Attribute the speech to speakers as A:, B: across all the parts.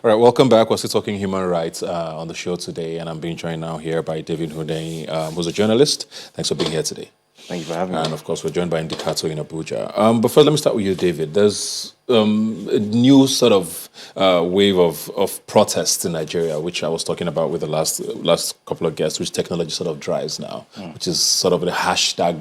A: All right, welcome back. We're still talking human rights on the show today, and I'm being joined now here by David Hundeyin, who's a journalist. Thanks for being here today.
B: Thank you for having
A: And
B: me.
A: of course, we're joined by Indikato in Abuja. But first, let me start with you, David. There's a new sort of wave of protests in Nigeria, which I was talking about with the last couple of guests, which technology sort of drives now, which is sort of the hashtag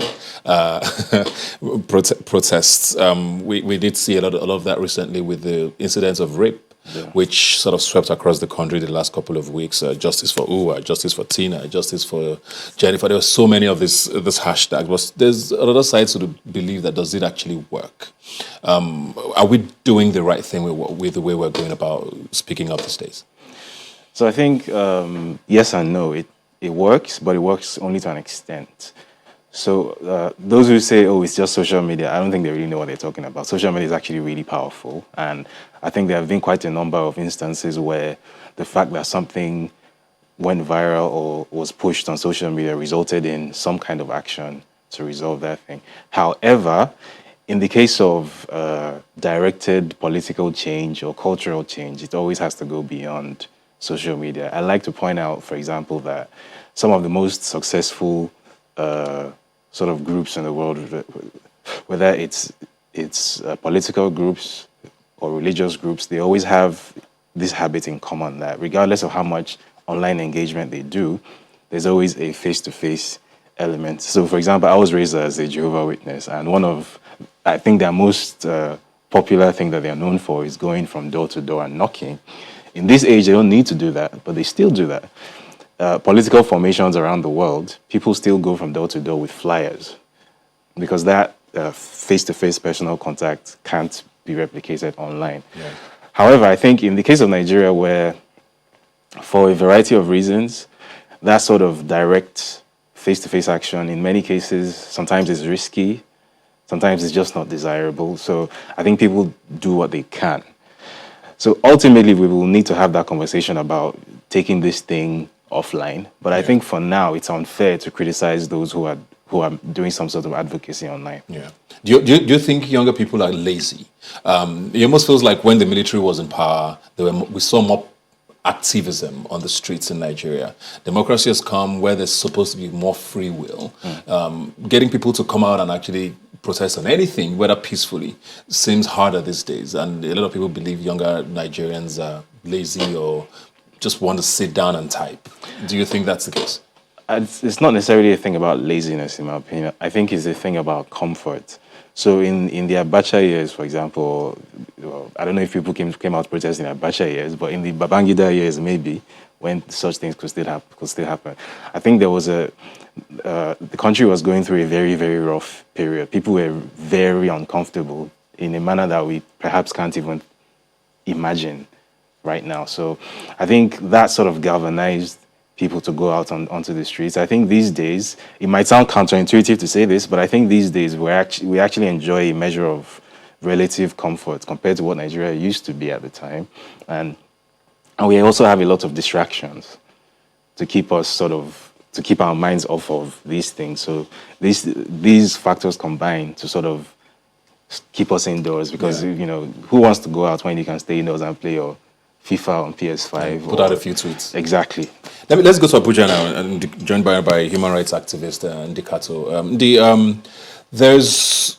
A: protests. We did see a lot of that recently with the incidents of rape,
B: Yeah.
A: which sort of swept across the country the last couple of weeks. Justice for Uwa, justice for Tina, justice for Jennifer. There were so many of this hashtag. But there's another side to the belief that does it actually work? Are we doing the right thing with the way we're going about speaking up these days?
B: So I think yes and no. It works, but it works only to an extent. So those who say, "Oh, it's just social media," I don't think they really know what they're talking about. Social media is actually really powerful, and I think there have been quite a number of instances where the fact that something went viral or was pushed on social media resulted in some kind of action to resolve that thing. However, in the case of directed political change or cultural change, it always has to go beyond social media. I like to point out, for example, that some of the most successful sort of groups in the world, whether it's political groups or religious groups, they always have this habit in common that regardless of how much online engagement they do, there's always a face-to-face element. So, for example, I was raised as a Jehovah's Witness, and I think their most popular thing that they're known for is going from door to door and knocking. In this age, they don't need to do that, but they still do that. Political formations around the world, people still go from door to door with flyers because that face-to-face personal contact can't be replicated online.
A: Yeah.
B: However, I think in the case of Nigeria, where for a variety of reasons, that sort of direct face-to-face action, in many cases, sometimes is risky, sometimes it's just not desirable. So I think people do what they can. So ultimately, we will need to have that conversation about taking this thing offline. But I think for now, it's unfair to criticize those who are doing some sort of advocacy online.
A: Yeah. Do you think younger people are lazy? It almost feels like when the military was in power, we saw more activism on the streets in Nigeria. Democracy has come where there's supposed to be more free will. Getting people to come out and actually protest on anything, whether peacefully, seems harder these days. And a lot of people believe younger Nigerians are lazy or just want to sit down and type. Do you think that's the case?
B: It's not necessarily a thing about laziness, in my opinion. I think it's a thing about comfort. So in the Abacha years, for example, I don't know if people came out protesting in Abacha years, but in the Babangida years, maybe, when such things could still happen. I think there was the country was going through a very, very rough period. People were very uncomfortable in a manner that we perhaps can't even imagine right now. So I think that sort of galvanized people to go out onto the streets. I think these days, it might sound counterintuitive to say this, but I think these days we actually enjoy a measure of relative comfort compared to what Nigeria used to be at the time. And we also have a lot of distractions to keep our minds off of these things. So these factors combine to sort of keep us indoors because, who wants to go out when you can stay indoors and play your FIFA on PS5?
A: Put out a few tweets.
B: Exactly.
A: Let's go to Abuja now and joined by human rights activist Ndikato. There's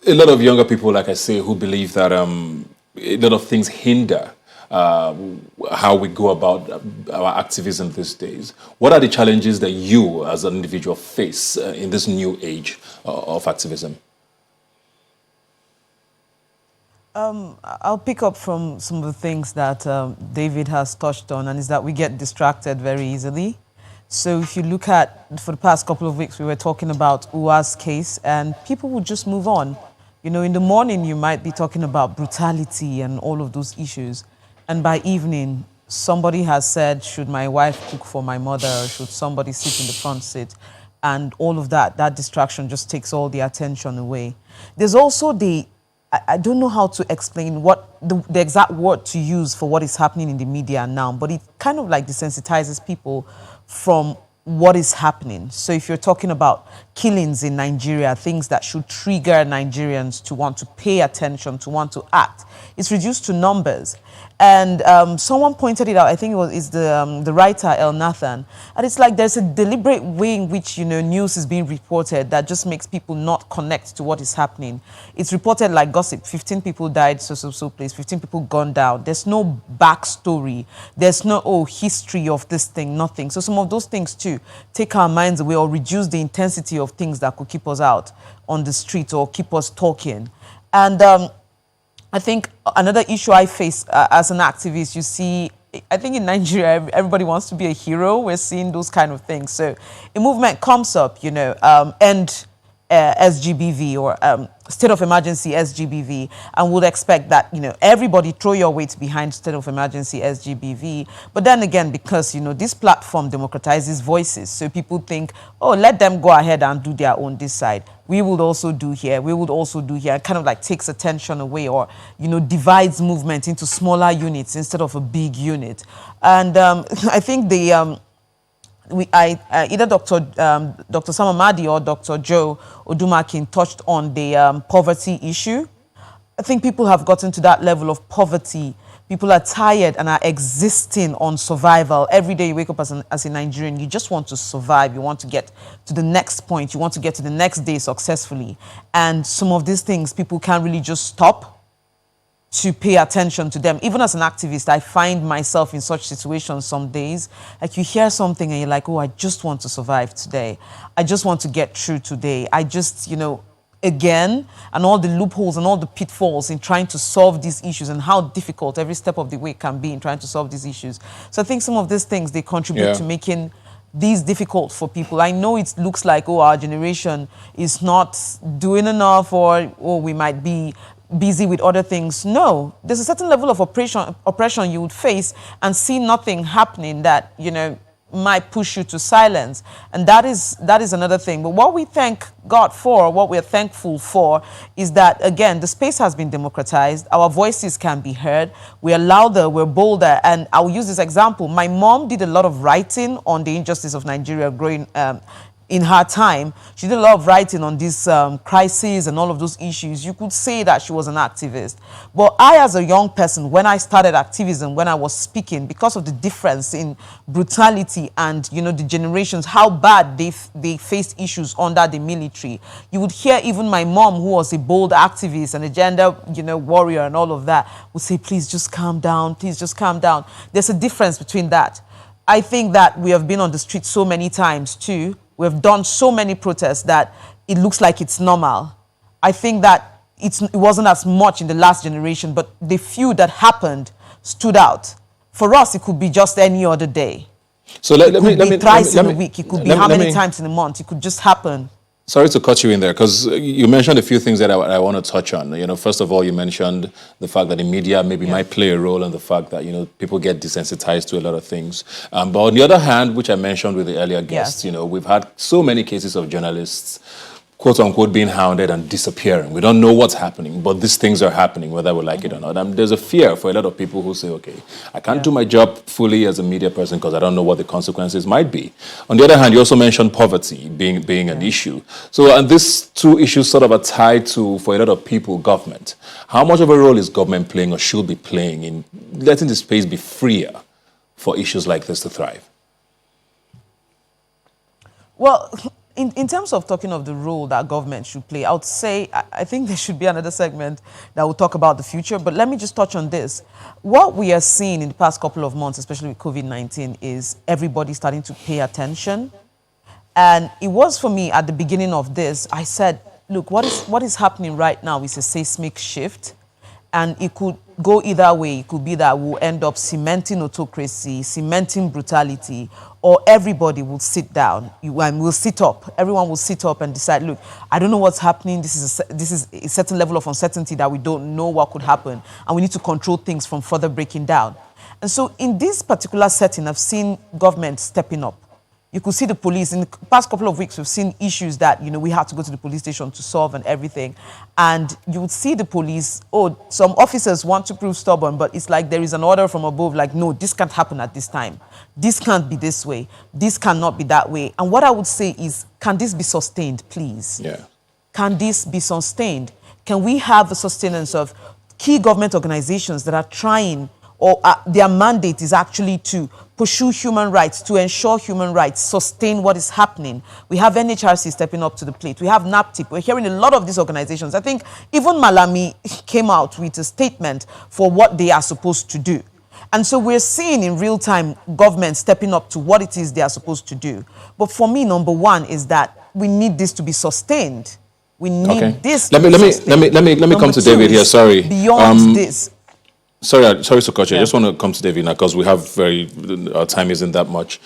A: a lot of younger people, like I say, who believe that a lot of things hinder how we go about our activism these days. What are the challenges that you, as an individual, face in this new age of activism?
C: I'll pick up from some of the things that David has touched on, and is that we get distracted very easily. So if you look at, for the past couple of weeks, we were talking about Uwa's case, and people would just move on. In the morning, you might be talking about brutality and all of those issues. And by evening, somebody has said, should my wife cook for my mother, or should somebody sit in the front seat? And all of that distraction just takes all the attention away. There's also I don't know how to explain what the exact word to use for what is happening in the media now, but it kind of like desensitizes people from what is happening. So if you're talking about killings in Nigeria, things that should trigger Nigerians to want to pay attention, to want to act. It's reduced to numbers. And someone pointed it out, I think it's the writer, El Nathan, and it's like there's a deliberate way in which, news is being reported that just makes people not connect to what is happening. It's reported like gossip. 15 people died, so place, 15 people gone down. There's no backstory. There's no, history of this thing, nothing. So some of those things too take our minds away or reduce the intensity of things that could keep us out on the street or keep us talking. And I think another issue I face as an activist, you see, I think in Nigeria, everybody wants to be a hero. We're seeing those kind of things. So a movement comes up, end SGBV or state of emergency SGBV, and would expect that, everybody throw your weight behind state of emergency SGBV. But then again, because, this platform democratizes voices, so people think, oh, let them go ahead and do their own this side. We would also do here, it kind of like takes attention away or, divides movement into smaller units instead of a big unit. And I think the either Dr. Sam Amadi or Dr. Joe Odumakin touched on the poverty issue. I think people have gotten to that level of poverty. People are tired and are existing on survival. Every day you wake up as a Nigerian, you just want to survive. You want to get to the next point. You want to get to the next day successfully. And some of these things, people can't really just stop to pay attention to them. Even as an activist, I find myself in such situations some days. Like you hear something and you're like, oh, I just want to survive today. I just want to get through today. I just, again, and all the loopholes and all the pitfalls in trying to solve these issues and how difficult every step of the way can be in trying to solve these issues. So I think some of these things, they contribute to making these difficult for people. I know it looks like, oh, our generation is not doing enough or we might be busy with other things. No, there's a certain level of oppression you would face and see nothing happening that, might push you to silence. And that is another thing. But what we thank God for, what we're thankful for, is that, again, the space has been democratized. Our voices can be heard. We are louder, we're bolder. And I'll use this example. My mom did a lot of writing on the injustice of Nigeria growing in her time. She did a lot of writing on this crisis and all of those issues. You could say that she was an activist. But I, as a young person, when I started activism, when I was speaking, because of the difference in brutality and, the generations, how bad they faced issues under the military, you would hear even my mom, who was a bold activist and a gender, warrior and all of that, would say, please just calm down, please just calm down. There's a difference between that. I think that we have been on the street so many times too. We've done so many protests that it looks like it's normal. I think that it wasn't as much in the last generation, but the few that happened stood out. For us, it could be just any other day.
A: So let me
C: thrice in a week. It could be how many times in a month. It could just happen.
A: Sorry to cut you in there, because you mentioned a few things that I want to touch on. First of all, you mentioned the fact that the media maybe might play a role in the fact that, people get desensitized to a lot of things. But on the other hand, which I mentioned with the earlier guests, we've had so many cases of journalists, quote unquote, being hounded and disappearing. We don't know what's happening, but these things are happening, whether we like it or not. And there's a fear for a lot of people who say, okay, I can't do my job fully as a media person because I don't know what the consequences might be. On the other hand, you also mentioned poverty being an issue. So, and these two issues sort of are tied to, for a lot of people, government. How much of a role is government playing or should be playing in letting the space be freer for issues like this to thrive?
C: Well, in terms of talking of the role that government should play, I would say I think there should be another segment that will talk about the future. But let me just touch on this. What we are seeing in the past couple of months, especially with COVID-19, is everybody starting to pay attention. And it was for me at the beginning of this, I said, look, what is happening right now is a seismic shift. And it could go either way. It could be that we'll end up cementing autocracy, cementing brutality, or everybody will sit down and will sit up. Everyone will sit up and decide, look, I don't know what's happening. This is a certain level of uncertainty that we don't know what could happen. And we need to control things from further breaking down. And so in this particular setting, I've seen government stepping up. You could see the police. In the past couple of weeks, we've seen issues that, we had to go to the police station to solve and everything. And you would see the police, some officers want to prove stubborn, but it's like there is an order from above, like, no, this can't happen at this time. This can't be this way. This cannot be that way. And what I would say is, can this be sustained, please?
A: Yeah.
C: Can this be sustained? Can we have the sustenance of key government organizations that are trying, or their mandate is actually to pursue human rights, to ensure human rights, sustain what is happening? We have NHRC stepping up to the plate. We have NAPTIP. We're hearing a lot of these organizations. I think even Malami came out with a statement for what they are supposed to do. And so we're seeing in real time government stepping up to what it is they are supposed to do. But for me, number one is that we need this to be sustained. We need this.
A: Let me come to David here. Sorry.
C: Beyond this.
A: Sorry, Sokoche. I just want to come to David now because we have our time isn't that much.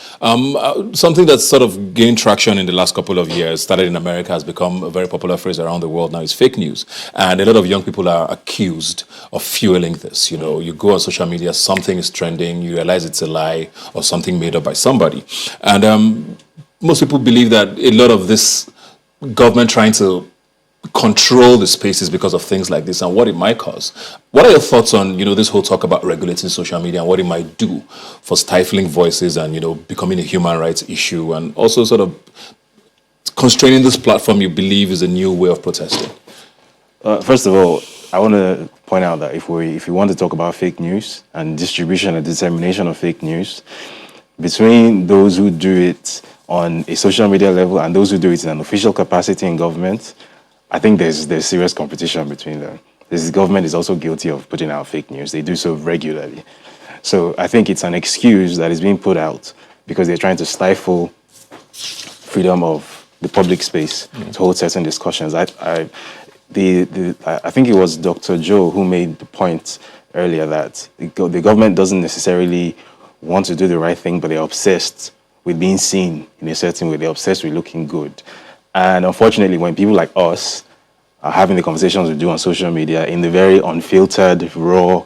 A: Something that's sort of gained traction in the last couple of years, started in America, has become a very popular phrase around the world now, is fake news. And a lot of young people are accused of fueling this. You go on social media, something is trending, you realize it's a lie or something made up by somebody. And most people believe that a lot of this government trying to control the spaces because of things like this and what it might cause. What are your thoughts on, this whole talk about regulating social media and what it might do for stifling voices and, becoming a human rights issue, and also sort of constraining this platform you believe is a new way of protesting?
B: First of all, I want to point out that if we want to talk about fake news and distribution and dissemination of fake news, between those who do it on a social media level and those who do it in an official capacity in government, I think there's serious competition between them. This government is also guilty of putting out fake news. They do so regularly. So I think it's an excuse that is being put out because they're trying to stifle freedom of the public space to hold certain discussions. I think it was Dr. Joe who made the point earlier that the government doesn't necessarily want to do the right thing, but they're obsessed with being seen in a certain way. They're obsessed with looking good. And unfortunately, when people like us are having the conversations we do on social media in the very unfiltered, raw,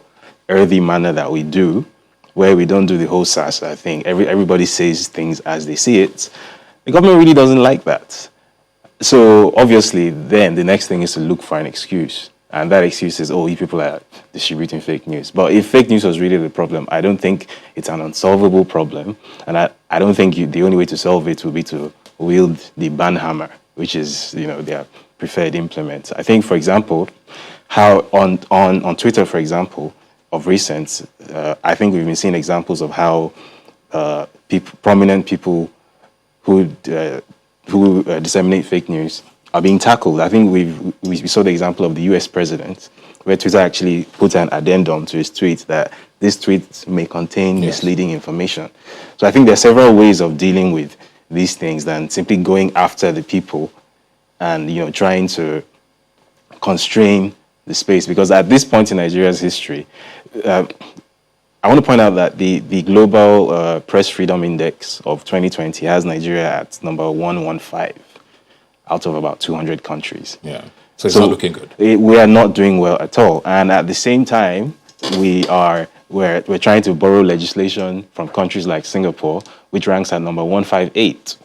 B: earthy manner that we do, where we don't do the whole sass, I think everybody says things as they see it, the government really doesn't like that. So obviously, then the next thing is to look for an excuse. And that excuse is, you people are distributing fake news. But if fake news was really the problem, I don't think it's an unsolvable problem. And I don't think the only way to solve it would be to wield the ban hammer, which is, their preferred implement. I think, for example, how on Twitter, for example, of recent, I think we've been seeing examples of how prominent people who disseminate fake news are being tackled. I think we saw the example of the US president, where Twitter actually put an addendum to his tweet that this tweet may contain misleading information. So I think there are several ways of dealing with these things than simply going after the people and trying to constrain the space. Because at this point in Nigeria's history, I want to point out that the Global Press Freedom Index of 2020 has Nigeria at number 115 out of about 200 countries.
A: Yeah, so it's not looking good.
B: We are not doing well at all. And at the same time, we're trying to borrow legislation from countries like Singapore, which ranks at number 158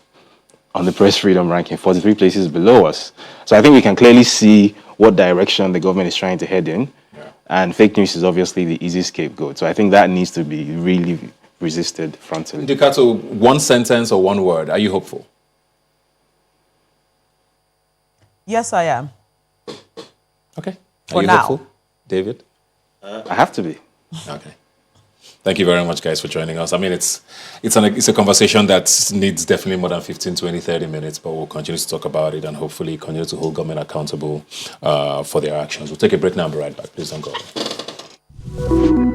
B: on the press freedom ranking, 43 places below us. So I think we can clearly see what direction the government is trying to head in. Yeah. And fake news is obviously the easy scapegoat. So I think that needs to be really resisted frontally.
A: Ndikato, one sentence or one word, are you hopeful?
C: Yes, I am.
A: Okay.
C: For
A: are you
C: now.
A: hopeful, David?
B: I have to be.
A: Okay. Thank you very much, guys, for joining us. I mean, it's a conversation that needs definitely more than 15, 20, 30 minutes, but we'll continue to talk about it and hopefully continue to hold government accountable for their actions. We'll take a break now and be right back. Please don't go away.